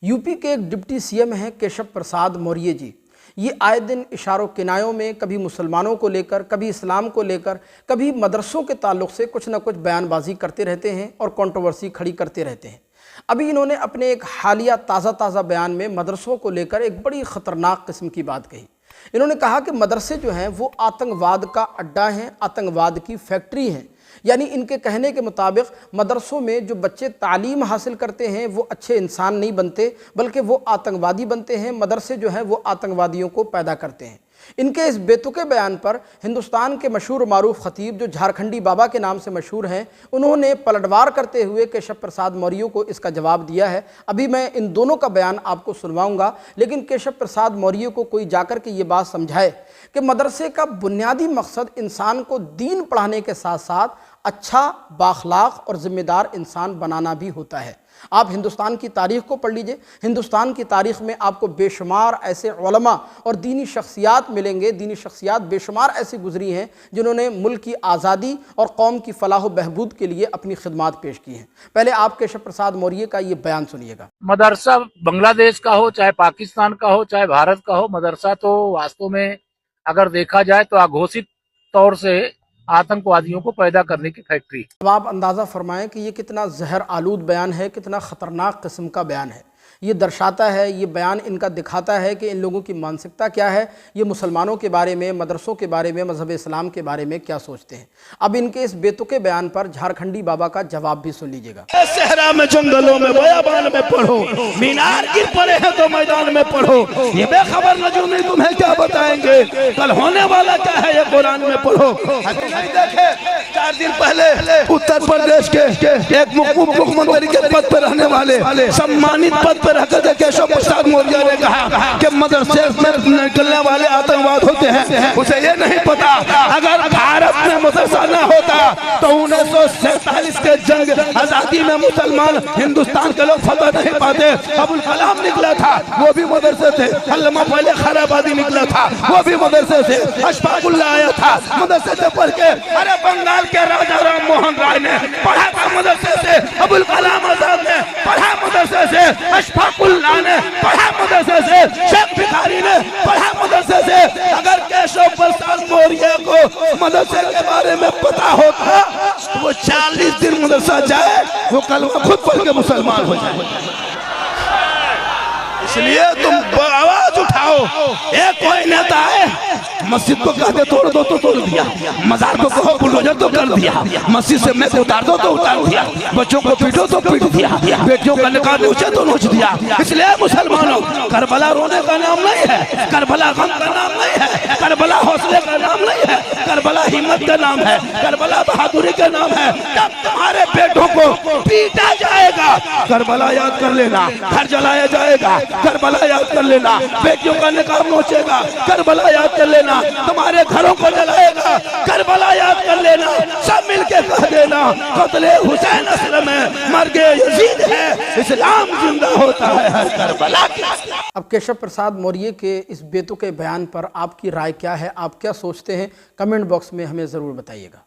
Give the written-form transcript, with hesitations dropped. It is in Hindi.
यूपी के एक डिप्टी सीएम हैं केशव प्रसाद मौर्य जी। ये आए दिन इशारों किनायों में कभी मुसलमानों को लेकर, कभी इस्लाम को लेकर, कभी मदरसों के ताल्लुक़ से कुछ न कुछ बयानबाजी करते रहते हैं और कंट्रोवर्सी खड़ी करते रहते हैं। अभी इन्होंने अपने एक हालिया ताज़ा बयान में मदरसों को लेकर एक बड़ी ख़तरनाक किस्म की बात कही। इन्होंने कहा कि मदरसे जो हैं वो आतंकवाद का अड्डा हैं, आतंकवाद की फैक्ट्री हैं। यानी इनके कहने के मुताबिक मदरसों में जो बच्चे तालीम हासिल करते हैं वो अच्छे इंसान नहीं बनते, बल्कि वो आतंकवादी बनते हैं। मदरसे जो हैं वो आतंकवादियों को पैदा करते हैं। इनके इस बेतुके बयान पर हिंदुस्तान के मशहूर मारूफ ख़तीब जो झारखंडी बाबा के नाम से मशहूर हैं, उन्होंने पलटवार करते हुए केशव प्रसाद मौर्य को इसका जवाब दिया है। अभी मैं इन दोनों का बयान आपको सुनवाऊंगा, लेकिन केशव प्रसाद मौर्य को कोई जाकर के ये बात समझाए कि मदरसे का बुनियादी मकसद इंसान को दीन पढ़ाने के साथ साथ अच्छा, बाखलाक और ज़िम्मेदार इंसान बनाना भी होता है। आप हिंदुस्तान की तारीख़ को पढ़ लीजिए। हिंदुस्तान की तारीख़ में आपको बेशुमार ऐसे उलमा और दीनी शख्सियात मिलेंगे। दीनी शख्सियात बेशुमार ऐसी गुजरी हैं जिन्होंने मुल्क की आज़ादी और कौम की फलाह बहबूद के लिए अपनी खिदमात पेश की हैं। पहले आप केशव प्रसाद मौर्य का ये बयान सुनिएगा। मदरसा बांग्लादेश का हो, चाहे पाकिस्तान का हो, चाहे भारत का हो, मदरसा तो वास्तव में अगर देखा जाए तो अघोषित तौर से आतंकवादियों को पैदा करने की फैक्ट्री। अब आप अंदाज़ा फरमाएं कि ये कितना जहर आलूद बयान है, कितना ख़तरनाक किस्म का बयान है। ये दर्शाता है, ये बयान इनका दिखाता है कि इन लोगों की मानसिकता क्या है, ये मुसलमानों के बारे में, मदरसों के बारे में, मज़हब इस्लाम के बारे में क्या सोचते हैं। अब इनके इस बेतुके बयान पर झारखंडी बाबा का जवाब भी सुन लीजिएगा। सहरा में, जंगलों में, बयाबान में पढ़ो, मीनार गिर पड़े हैं तो मैदान में पढ़ो। ये बेखबर नजूमी तुम्हें क्या बताएंगे, कल होने वाला क्या है ये कुरान में पढ़ो। अभी नहीं देखे 4 दिन पहले उत्तर प्रदेश के एक मुख्यमंत्री के पद पर रहने वाले सम्मानित पद पर रहकर केशव प्रसाद मौर्य ने कहा कि मदरसे में निकलने वाले आतंकवाद होते हैं। उसे ये नहीं पता अगर भारत में मदरसा न होता तो 1947 के जंग आजादी में मुसलमान हिंदुस्तान के लोग फतह नहीं पाते। अबुल कलाम निकला था, वो भी मदरसे थे। अल्लामा पहले खैराबादी निकला था, वो भी मदरसे से। अशफाकुल्लाह आया था, मदरसे से पढ़ के। अरे बंगाल के राजा राम मोहन राय ने पढ़ा था मदरसे से, अबुल कलाम आजाद ने पढ़ा मदरसे से, अशफाकुल्लाह ने पढ़ा मदरसे से, शेख भिखारी ने पढ़ा मदरसे से। अगर केशव प्रसाद मौर्य को मदरसे के बारे में पता होता तो वो 40 दिन मदरसा जाए, वो कलमा खुद पढ़ के मुसलमान हो जाए। इसलिए तुम आवाज उठाओ। एक कोई नेता है, मस्जिद को कहते तोड़ दो तो तोड़ दिया, मजार को कहो बुलडोजर तो कर दिया, मस्जिद से मैं उतार दो तो उतार दिया, बच्चों को पीटो तो पीट दिया, बेटियों का निकाह नोचे तो नोच दिया। इसलिए मुसलमानों, करबला रोने का नाम नहीं है, करबला गम का नाम नहीं है, करबला हौसले का नाम नहीं है, करबला हिम्मत का नाम है, करबला बहादुरी का नाम है। जब तुम्हारे बेटों को पीटा जाएगा, करबला याद कर लेना, घर जलाया जाएगा, करबला याद कर लेना, बेटियों का निकाह नोचेगा, करबला याद कर लेना, तुम्हारे घरों को जलाएगा, करबला याद कर लेना। सब मिलके कह देना कत्ले हुसैन असल में मर गए यजीद है, इस्लाम जिंदा होता है हर करबला की। अब केशव प्रसाद मौर्य के इस बेतुके बयान पर आपकी राय क्या है, आप क्या सोचते हैं? कमेंट बॉक्स में हमें ज़रूर बताइएगा।